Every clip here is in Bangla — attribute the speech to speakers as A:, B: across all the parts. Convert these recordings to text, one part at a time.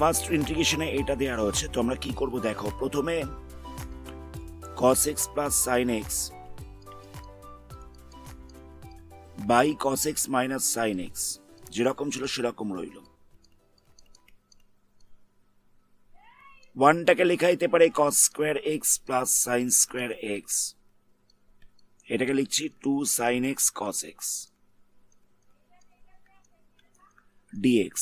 A: ফার্স্ট ইন্টিগ্রেশনে এটা দেওয়া রয়েছে, তো আমরা কি করব দেখো। প্রথমে cos x plus sin x by cos x minus sin x যেরকম ছিল সেরকম রইল। ওয়ানটাকে লেখা যেতে পারে cos square x plus sin square x, এটাকে লিখছি 2 sin x cos x dx।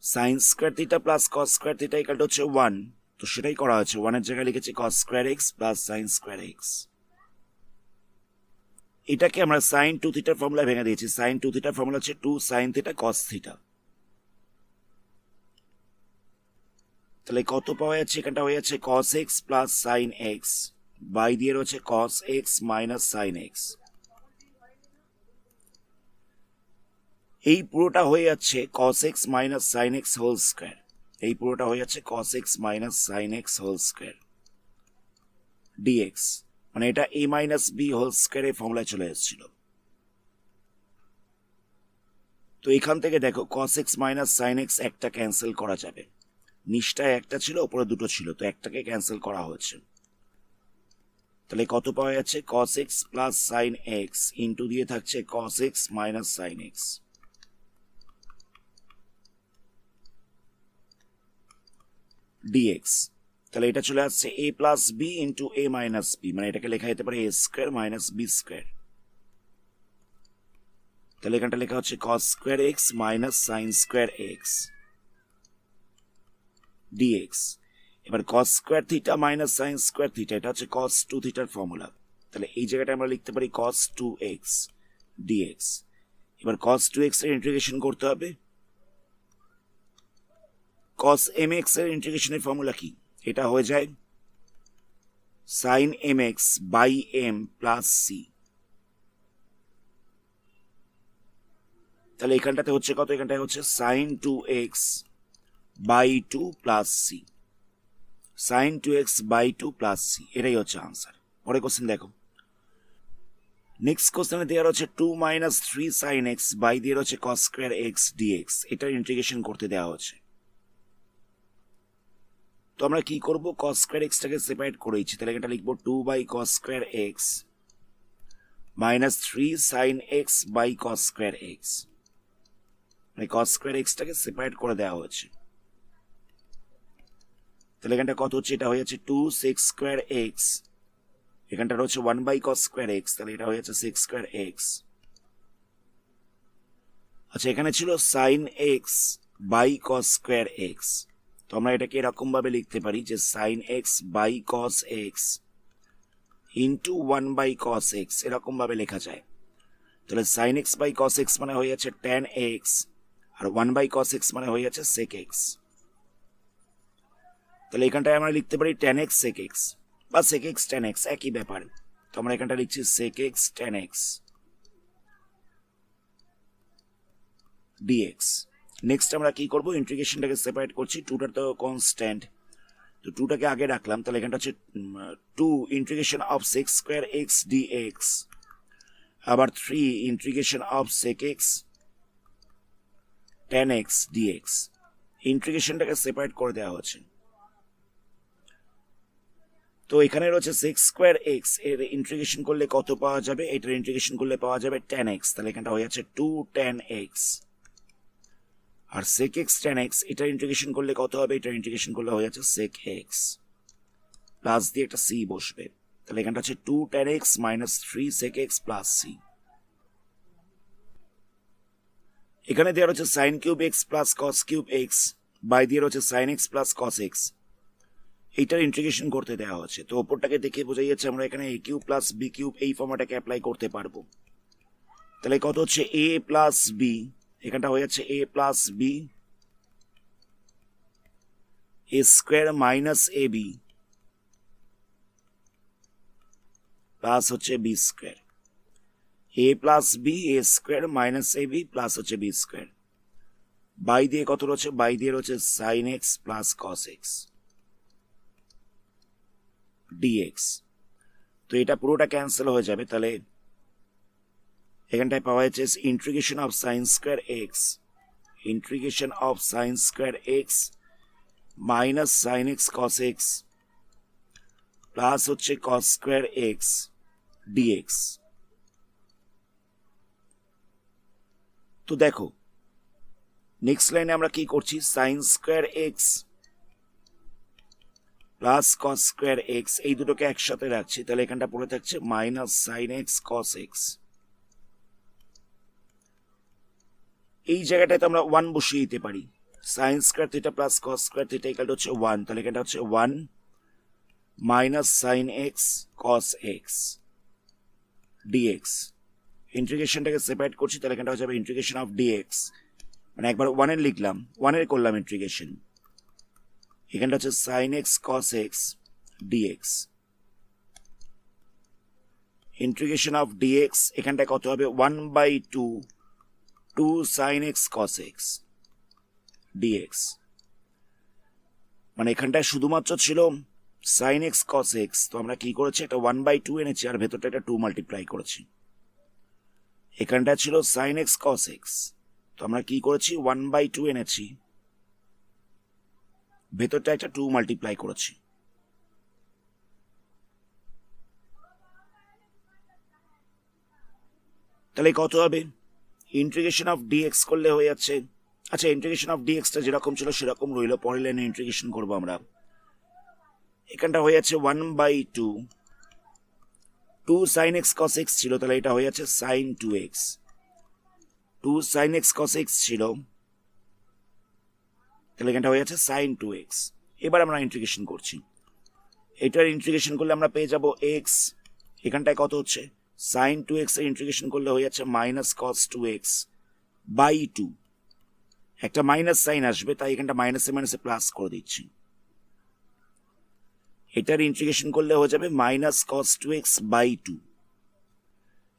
A: sin square theta plus cos square theta equal হচ্ছে 1, তো সেটাই করা হচ্ছে। 1 এর জায়গায় লিখেছি cos square x plus sin square x। এটাকে আমরা sin 2 থিটার ফর্মুলা ভেঙে দিয়েছি। sin 2 থিটার ফর্মুলা হচ্ছে 2 sin থিটা cos থিটা। তাহলে কত পাওয়া যাচ্ছে, এখানটা হয়ে যাচ্ছে cos x plus sin x by দিয়ে রয়েছে cos x minus sin x। এই পুরোটা হয়ে যাচ্ছে cos x minus sin x whole square. এই পুরোটা হয়ে যাচ্ছে cos x minus sin x whole square dx, মানে এটা a মাইনাস b হোল স্কোয়ারের ফর্মুলায় চলে এসেছিল। তো এখান থেকে দেখো cos x minus sin x একটা ক্যান্সেল করা যাবে। নিচটায় একটা ছিল, উপরে দুটো ছিল, তো একটাকে ক্যান্সেল করা হচ্ছে। তাহলে কত পাওয়া যাচ্ছে cos x plus sin x into দিয়ে থাকছে cos x minus sin x dx। তাহলে এটা চলে আসছে a plus b into a minus b, মানে এটাকে লেখা যেতে পারে a square minus b square. তাহলে এখানটা লেখা হচ্ছে cos square x minus sin square x dx। এবার cos square theta minus sin square theta, এটা হচ্ছে cos 2 থিটার ফর্মুলা। তাহলে এই জায়গাটা আমরা লিখতে পারি cos 2x dx। এবার cos 2x এর ইন্টিগ্রেশন করতে হবে। cos mx এর ইন্টিগ্রেশনের ফর্মুলা কি, এটা হয়ে যায় sin mx by m plus c। তাহলে এখানটাতে হচ্ছে কত, এখানটায় হচ্ছে sin 2x by 2 plus c, sin 2x by 2 plus c, এটাই হচ্ছে আনসার। পরে কোশ্চেন দেখো। নেক্সট কোশ্চেনে দেওয়া হচ্ছে 2 মাইনাস 3 sin x বাই দিয়ে হচ্ছে cos স্কোয়ার x dx, এটার ইন্টিগ্রেশন করতে দেওয়া হচ্ছে। তো আমরা কি করব, cos স্কোয়ার এক্সটাকে সেপারেট করেছি, তাহলে এটা লিখবো 2 by cos square x minus 3 sin x by cos square x, মানে cos স্কোয়ার এক্সটাকে সেপারেট করে দেওয়া হচ্ছে। তাহলে এখানটা কত হচ্ছে, এটা হয়ে যাচ্ছে 2 sec স্কোয়ার x, এখানটা হচ্ছে 1 বাই cos স্কোয়ার x, তাহলে এটা হয়ে যাচ্ছে sec স্কোয়ার x। আচ্ছা, এখানে ছিল sin x by cos square x, তো আমরা এটাকে এরকম ভাবে লিখতে পারি যে sin x by cos x into 1 by cos x, এরকম ভাবে লেখা যায়। তাহলে sin x by cos x মানে হয়ে যাচ্ছে tan x, আর 1 বাই cos x মানে হয়ে যাচ্ছে sec x। তাহলে এখানটায় আমরা লিখতে পারি tan x sec x বা sec x tan x, একই ব্যাপার। তো আমরা এখানটা লিখছি sec x tan x dx। Next আমরা কি করব, ইন্টিগ্রেশনটাকে সেপারেট করছি। 2টা তো কনস্ট্যান্ট, তো 2টাকে আগে রাখলাম। তাহলে এখানটা হচ্ছে 2 integration of sec square x dx, আবার 3 integration of sec x tan x dx। ইন্টিগ্রেশনটাকে সেপারেট করে দেওয়া হচ্ছে। তো এখানে রয়েছে sec স্কোয়ার x, এর ইন্টিগ্রেশন করলে কত পাওয়া যাবে, এটার ইন্টিগ্রেশন করলে পাওয়া যাবে tan x। তাহলে এখানটা হয়ে যাচ্ছে 2 tan x, আর sec x tan x এটার ইন্টিগ্রেশন করলে কত হবে, এটার ইন্টিগ্রেশন করলে হয়ে যাচ্ছে sec x, প্লাস দিয়ে একটা c বসবে। তাহলে এখানটা হচ্ছে 2 tan x minus 3 sec x plus c। এখানে দেওয়া হচ্ছে sin cube x plus cos cube x by দিয়ে হচ্ছে sin x plus cos x, এইটার ইন্টিগ্রেশন করতে দেওয়া হচ্ছে। তো ওপরটাকে দেখে বোঝা যাচ্ছে আমরা এখানে a cube plus b cube এই ফর্মুলাটাকে অ্যাপ্লাই করতে পারবো। তাহলে কত হচ্ছে a প্লাস b, এখানটা হয়ে যাচ্ছে a plus b a square minus A B plus হচ্ছে B square, a plus B A square minus A B plus হচ্ছে বি স্কোয়ার, বাই দিয়ে কত রয়েছে, বাই দিয়ে রয়েছে sin x plus cos x dx। তো এটা পুরোটা ক্যান্সেল হয়ে যাবে। তাহলে এখানটায় পাওয়া যাচ্ছে integration of sin square x, integration of sin square x minus sine x cos x plus হচ্ছে কস স্কোয়ার এক্স ডিএক্স। তো দেখো নেক্সট লাইনে আমরা কি করছি, sign square x plus cos square x এই দুটোকে একসাথে রাখছি, তাহলে এখানটা পড়ে থাকছে minus sine x cos x. এই জায়গাটায় তো আমরা 1 বসিয়ে দিতে পারি, sine square theta plus cos square theta equal হচ্ছে 1, তাহলে এখানটা হচ্ছে 1 minus sine x cos x dx. ইন্টিগ্রেশনটাকে separate করছি, তাহলে এখানটা হচ্ছে ইন্টিগ্রেশন অফ ডিএক্স, মানে একবার 1 এর লিখলাম, 1 এর করলাম ইন্টিগ্রেশন, এখানটা হচ্ছে sine x cos x dx. Integration of dx এখানটা কত হবে, 1/2 2 sine x cos x dx. মানে এখানটায় শুধুমাত্র ছিল সাইন এক্স কস এক্স, তো আমরা কি করেছি, একটা 1/2 এনেছি আর ভেতরটা একটা 2 মাল্টিপ্লাই করেছি। এখানটা ছিল সাইন এক্স কস এক্স, তো আমরা কি করেছি 1/2 এনেছি, ভেতরটা একটা 2 মাল্টিপ্লাই করেছি। তাহলে কত হবে, ইন্টিগ্রেশন অফ ডিএক্স করলে হয়ে যাচ্ছে, আচ্ছা ইন্টিগ্রেশন অফ ডিএক্সটা যেরকম ছিল সেরকম রইল, পরের লাইনে ইন্টিগ্রেশন করবো আমরা। এখানটা হয়ে যাচ্ছে 1/2 2 সাইন এক্স কস এক্স ছিল, তাহলে এটা হয়ে যাচ্ছে sign 2x, 2 sine x cos x ছিল, তাহলে এখানটা হয়ে যাচ্ছে সাইন 2x। এবার আমরা ইন্টিগ্রেশন করছি, এটার ইন্টিগ্রেশন করলে আমরা পেয়ে যাব x, এখানটায় কত হচ্ছে সাইন 2x এর ইন্টিগ্রেশন করলে হয়ে যাচ্ছে মাইনাস কস 2x বাই 2, একটা মাইনাস সাইন আসবে তাই এখানটা মাইনাসে মাইনাসে প্লাস করে দিচ্ছি। এটার ইন্টিগ্রেশন করলে হয়ে যাবে মাইনাস কস 2x বাই 2,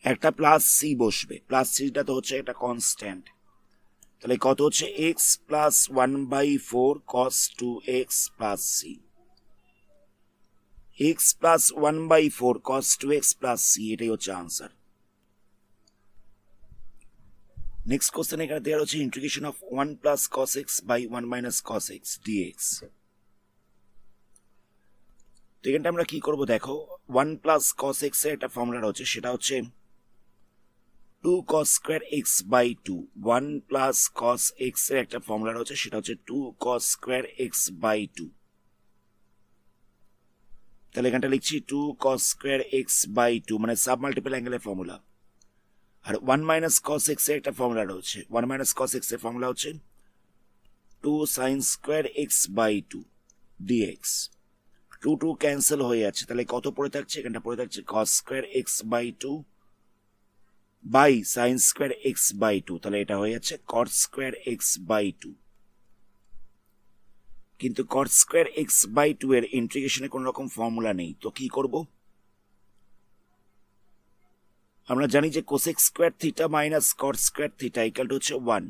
A: একটা প্লাস সি বসবে, প্লাস সিটা তো হচ্ছে একটা কনস্ট্যান্ট, তাহলে কত হচ্ছে x plus 1/4 cos 2x plus c, x plus 1/4 cos 2x plus c, এটাই হচ্ছে আনসার। নেক্সট কোশ্চেন এখানে দেওয়া হচ্ছে integration of 1 plus cos x by 1 minus cos x dx। তো এখানটা আমরা কি করব দেখো, 1 প্লাস cos x এর একটা ফর্মুলা রয়েছে, সেটা হচ্ছে 2 cos square x by 2, 1 plus cos x এর একটা ফর্মুলা রয়েছে, সেটা হচ্ছে 2 cos স্কোয়ার x বাই 2, তাহলে এখানটা লিখছি 2 cos স্কোয়ার x বাই 2, মানে সাব মাল্টিপল অ্যাঙ্গেলের ফর্মুলা। আর 1 মাইনাস cos x এর একটা ফর্মুলা রয়েছে, 1 মাইনাস cos x এর ফর্মুলা হচ্ছে 2 sin square x by 2 dx। 2 2 cancel হয়ে যাচ্ছে, তাহলে কত পড়ে থাকছে, এখানটা পড়ে থাকছে cos square x by 2 by sine square x by 2, তাহলে এটা হয়ে যাচ্ছে cot স্কোয়ার x বাই 2। কিন্তু cot স্কোয়ার x বাই 2 এর ইন্টিগ্রেশনে কোনো রকম ফর্মুলা নেই, তো কি করব, আমরা জানি যে cosec square theta minus cot square theta equal to হচ্ছে 1,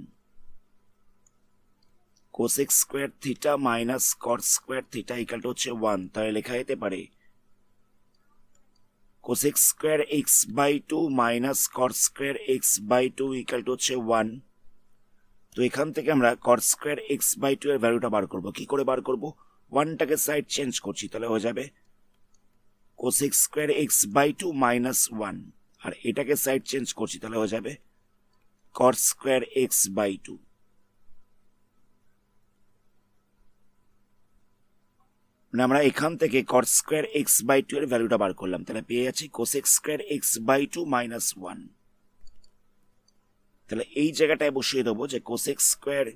A: cosec square theta minus cot square theta equal to হচ্ছে 1, তাহলে লেখা যেতে পারে cosec square x by 2 minus cot square x by 2 equal to হচ্ছে 1। তো এখান থেকে আমরা কট স্কোয়ার এক্স বাই 2 এর ভ্যালুটা বার করব, কি করে বার করব, 1টাকে সাইড চেঞ্জ করছি, তাহলে হয়ে যাবে cosec square x by 2 minus 1, আর এটাকে সাইড চেঞ্জ করছি, তাহলে হয়ে যাবে কট স্কোয়ার এক্স বাই 2। মানে আমরা এখান থেকে কট স্কোয়ার এক্স বাই 2 এর ভ্যালুটা বার করলাম, তাহলে পেয়ে যাচ্ছি cosec square x by 2 minus 1। তাহলে এই জায়গাটায় বসিয়ে দেবো যে cosec square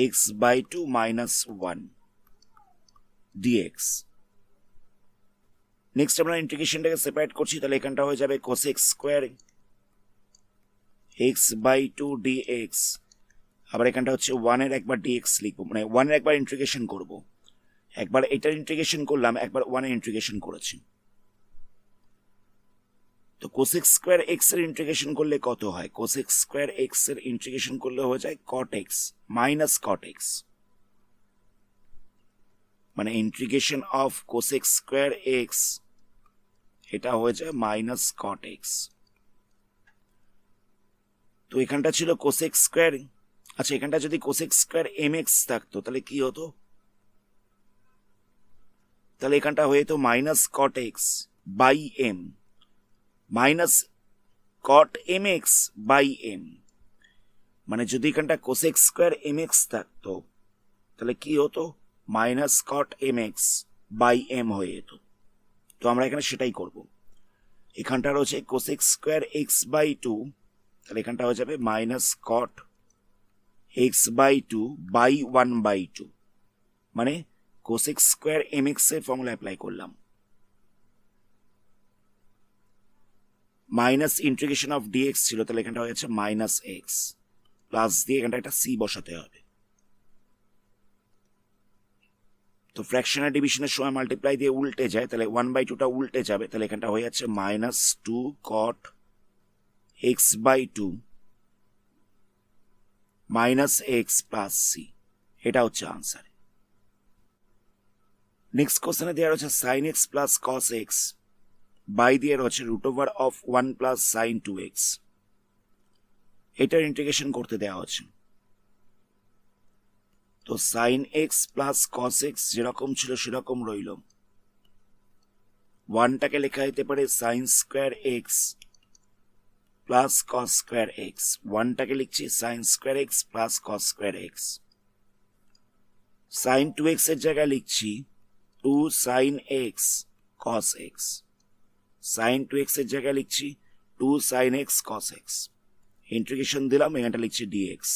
A: x by 2 minus 1 dx. Next আমরা ইন্টিগ্রেশনটাকে সেপারেট করছি, তাহলে এখানটা হয়ে যাবে cosec square x by 2 dx, আবার এখানটা হচ্ছে 1 এর একবার ডিএক্স লিখবো, মানে 1 এর একবার ইন্টিগ্রেশন করব, একবার এটার ইন্টিগ্রেশন করলাম, একবার 1 এর ইন্টিগ্রেশন করেছি। তো কোসেক স্কোয়ার এক্স এর ইন্টিগ্রেশন করলে কত হয়, কোসেক স্কোয়ার এক্স এর ইন্টিগ্রেশন করলে হয়ে যায় cot X minus cot X, মানে integration of cosec square X এটা হয়ে যায় মাইনাস কট এক্স। তো এখানটা ছিল কোসেক স্কোয়ার আচ্ছা, এখানটা যদি কোসেক স্কোয়ার এম এক্স থাকতো তাহলে কি হতো? তাহলে এখানটা হয়ে যেত minus cot x by m, minus cot m x by m. মানে যদি এখানটা কোসেক স্কোয়ার এম এক্স থাকতো তাহলে কি হতো? Minus cot m x by m হয়ে যেত। তো আমরা এখানে সেটাই করব। এখানটা রয়েছে cosec square x by two, তাহলে এখানটা হয়ে যাবে minus cot x by two by one by two, মানে কোসেক স্কোয়ার এম এক্স এর ফর্মুলা অ্যাপ্লাই করলাম। মাইনাস ইন্টিগ্রেশন অফ ডিএক্স ছিল, তাহলে এখানটা হয়ে যাচ্ছে মাইনাস এক্স, প্লাস দিয়ে এখানটা একটা সি বসাতে হবে। তো ফ্র্যাকশনাল ডিভিশনের সময় মাল্টিপ্লাই দিয়ে উল্টে যায়, তাহলে ওয়ান বাই টুটা উল্টে যাবে, তাহলে এখানটা হয়ে যাচ্ছে minus two cot x by two minus x plus c. এটা হচ্ছে আনসার। নেক্সট কোশ্চেনে দেওয়া রয়েছে sine x plus cos x by দিয়ে রয়েছে root over of one plus sine two x. এটার ইন্টিগ্রেশন করতে দেওয়া হচ্ছে। তো sine x plus cos x যেরকম ছিল সেরকম রইল। ওয়ানটাকে লেখা যেতে পারে sine square x plus cos square x, ওয়ানটাকে লিখছি sine square x plus cos square x. Sine two x এর জায়গায় লিখছি two sine x cos x, sine two x এর জায়গায় লিখছি two sine x cos x. Integration দিলাম, এখানটা লিখছি ডিএক্স।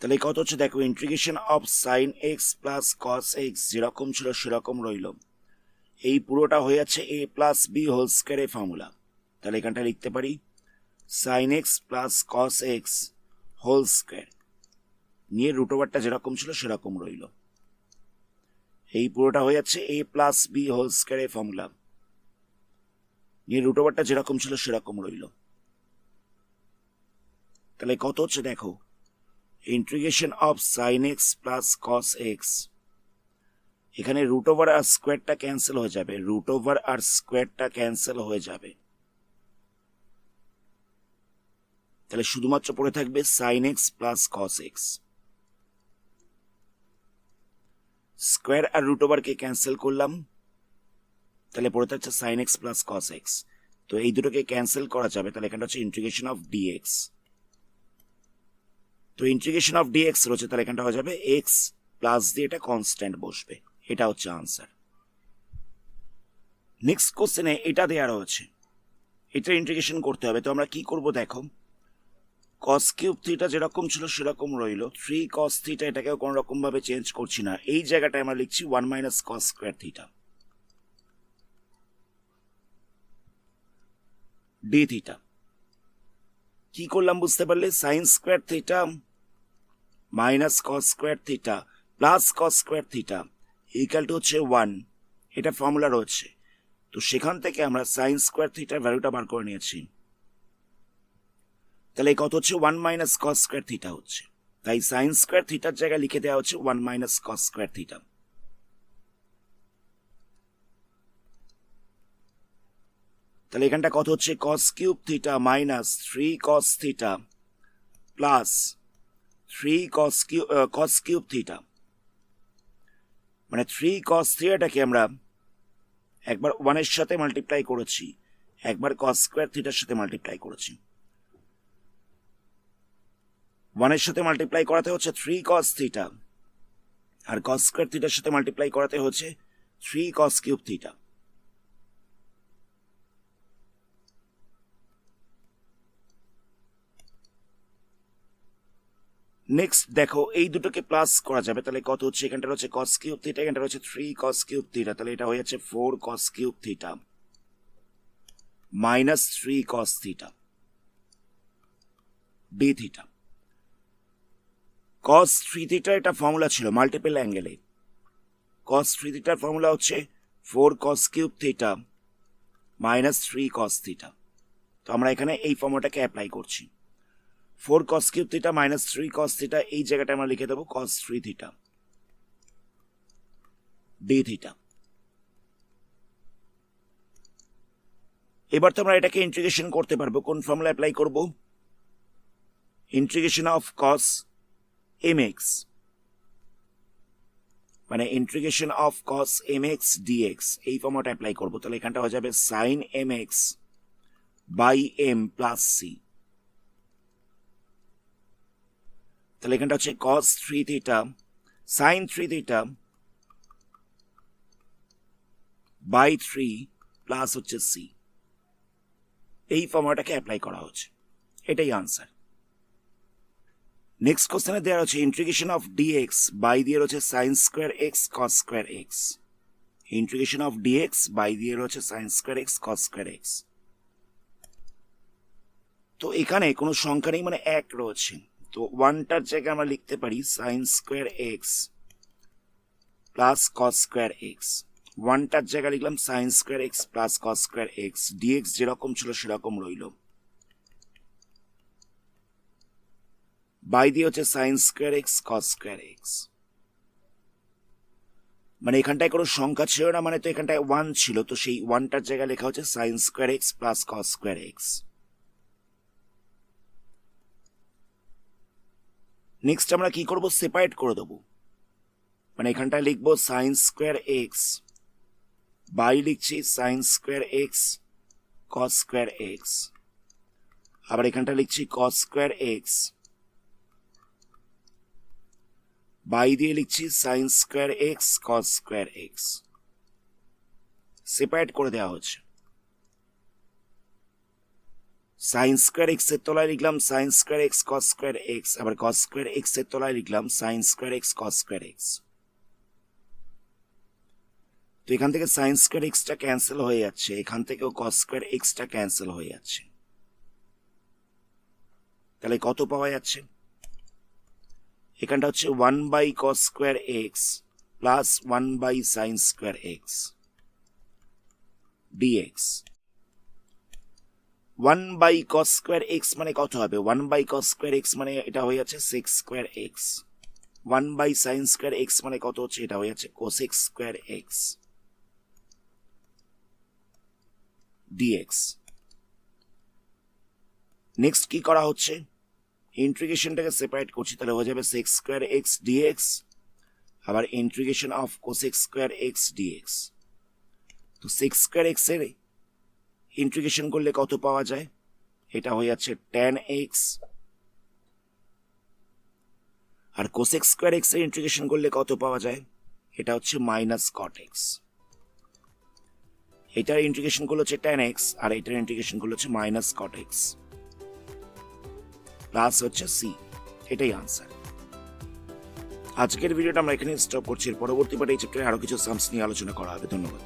A: তাহলে কত হচ্ছে দেখো, integration of sine x plus cos x যেরকম ছিল সেরকম রইল। এই পুরোটা হয়ে যাচ্ছে এ প্লাস বি হোল স্কোয়ারের ফর্মুলা। তাহলে এখানটা লিখতে পারি sine x plus cos x whole square, নিয়ে রুট ওভারটা যেরকম ছিল সেরকম রইল। এই পুরোটা হয়ে যাচ্ছে এ প্লাস বি হোল স্কোয়ারের ফর্মুলা, নিয়ে রুট ওভারটা যেরকম ছিল সেরকম রইল। তাহলে কত হচ্ছে দেখো, integration of sine x plus cos x, এখানে রুট ওভার আর স্কোয়ারটা ক্যান্সেল হয়ে যাবে, রুট ওভার আর স্কোয়ারটা ক্যান্সেল হয়ে যাবে। তাহলে শুধুমাত্র পড়ে থাকবে sine x plus cos x. Square আর রুট ওভারকে ক্যান্সেল করলাম, তাহলে পড়ে থাকছে sine x plus cos x. তো এই দুটোকে ক্যান্সেল করা যাবে, তাহলে এখানটা হচ্ছে ইন্টিগ্রেশন অফ ডিএক্স। তো ইন্টিগ্রেশন অফ ডিএক্স রয়েছে, তাহলে এখানটা হয়ে যাবে এক্স প্লাস দিয়ে এটা কনস্ট্যান্ট বসবে। এটা হচ্ছে আনসার। নেক্সট কোশ্চেনে এটা দেওয়া রয়েছে, এটা ইন্টিগ্রেশন করতে হবে। তো আমরা কি করব দেখো, কস কিউব থিটা যেরকম ছিল সেরকম রইল, থ্রি কস থিটা এটাকেও কোনো রকম ভাবে চেঞ্জ করছি না। এই জায়গাটায় আমরা লিখছি one minus cos square theta D theta. কি করলাম বুঝতে পারলে, sine square theta minus cos square theta plus cos square theta equal to হচ্ছে ওয়ান, এটা ফর্মুলা রয়েছে। তো সেখান থেকে আমরা সাইন স্কোয়ার থিটার ভ্যালুটা বার করে নিয়েছি। তাহলে কত হচ্ছে, one minus cos square theta হচ্ছে। তাই সাইন স্কোয়ার থিটার জায়গায় লিখে দেওয়া হচ্ছে one minus cos square theta. তাহলে এখানটা কত হচ্ছে, cos cube theta minus three cos theta plus three cos cube theta, মানে থ্রি কস থিটাটাকে আমরা একবার ওয়ানের সাথে মাল্টিপ্লাই করেছি, একবার কস স্কোয়ার থিটার সাথে মাল্টিপ্লাই করেছি। ওয়ানের সাথে মাল্টিপ্লাই করাতে হচ্ছে থ্রি কস থিটা, আর কস স্কোয়ার থিটার সাথে মাল্টিপ্লাই করাতে হচ্ছে three cos cube theta. Next দেখো, এই দুটোকে প্লাস করা যাবে, তাহলে কত হচ্ছে, এখানটা রয়েছে কস কিউব থিটা, এখানটা রয়েছে থ্রি কস কিউব থিটা, তাহলে এটা হয়ে যাচ্ছে four cos cube theta minus three cos theta D theta. Cos three theta এটা ফর্মুলা ছিল মাল্টিপল অ্যাঙ্গেলে। কস থ্রি থিটার ফর্মুলা হচ্ছে four cos cube theta minus three cos theta. তো আমরা এখানে এই ফর্মুলাটাকে অ্যাপ্লাই করছি। Four cos cube theta minus three cos theta, এই জায়গাটা আমরা লিখে দেবো cos three theta D theta. এবার তো আমরা এটাকে ইন্টিগ্রেশন করতে পারবো। কোন ফর্মুলা অ্যাপ্লাই করব, ইন্টিগ্রেশন অফ কস mx, মানে integration of cos mx dx এই ফর্মটা অ্যাপ্লাই করবো। তাহলে এখানটা হয়ে যাবে sine mx by m plus C. তাহলে এখানটা হচ্ছে cos 3 theta sine 3 theta by 3 plus হচ্ছে সি। এই ফর্মুলাটাকে অ্যাপ্লাই করা হচ্ছে, এটাই আনসার। নেক্সট কোশ্চেনে দেওয়া হচ্ছে ইন্টিগ্রেশন অফ ডিএক্স বাই দিয়ে রয়েছে sine square x cos square x. Integration of dx by দিয়ে রয়েছে sine square x cos square x. তো এখানে কোনো সংখ্যা নেই, মানে এক রয়েছে। তো ওয়ানটার জায়গায় আমরা লিখতে পারি sine square x plus cos square x. ওয়ানটার জায়গায় লিখলাম sine square x plus cos square x. Dx যেরকম ছিল সেরকম রইল। বাই দিয়ে হচ্ছে sine square x cos square x. মানে এখানটায় কোনো সংখ্যা ছিল না, মানে তো এখানটায় ওয়ান ছিল, তো সেই ওয়ানটার জায়গায় লেখা হচ্ছে sine square x plus cos square x. Next আমরা কি করব, সেপারেট করে দেবো। মানে এখানটায় লিখবো সাইন স্কোয়ার এক্স বাই লিখছি sine square x cos square x. আবার এখানটা লিখছি কস স্কোয়ার এক্স বাই দিয়ে লিখছি sine square x cos square x. Separate করে দেওয়া হচ্ছে। সাইন স্কোয়ার এক্স এর তলায় লিখলাম sine square x cos square x, আবার কস স্কোয়ার এক্স এর তলায় লিখলাম sine square x cos square x. তো এখান থেকে সাইন স্কোয়ার এক্সটা ক্যান্সেল হয়ে যাচ্ছে, এখান থেকেও কস স্কোয়ার এক্সটা ক্যান্সেল হয়ে যাচ্ছে। তাহলে কত পাওয়া যাচ্ছে, এখানটা হচ্ছে 1 by cos square x plus 1 by sine square x dx. 1 by cos square x মানে কত হবে, 1 বাই কস স্কোয়ার এক্স মানে এটা হয়ে যাচ্ছে sec square x. 1 by sine square x মানে কত হচ্ছে, এটা হয়ে যাচ্ছে cosec square x dx. Next কি করা হচ্ছে, ইন্টিগ্রেশনটাকে সেপারেট করছি, তাহলে হয়ে যাবে সেক্স স্কোয়ার এক্স ডিএক্স, আবার integration of cosec square x dx. তো সেক্স স্কোয়ার এক্স এর ইন্টিগ্রেশন করলে কত পাওয়া যায়, এটা হয়ে যাচ্ছে tan x, আর কোসেক্স স্কোয়ার এক্স এর ইন্টিগ্রেশন করলে কত পাওয়া যায়, এটা হচ্ছে মাইনাস কট এক্স। এটার ইন্টিগ্রেশন করলে হচ্ছে tan x, আর এটার ইন্টিগ্রেশন করলে হচ্ছে মাইনাস কট এক্স প্লাস হচ্ছে সি। এটাই আনসার। আজকের ভিডিওটা আমরা এখানে স্টপ করছি। পরবর্তী পার্টে এই চ্যাপ্টারে আরো কিছু সামস নিয়ে আলোচনা করা হবে। ধন্যবাদ।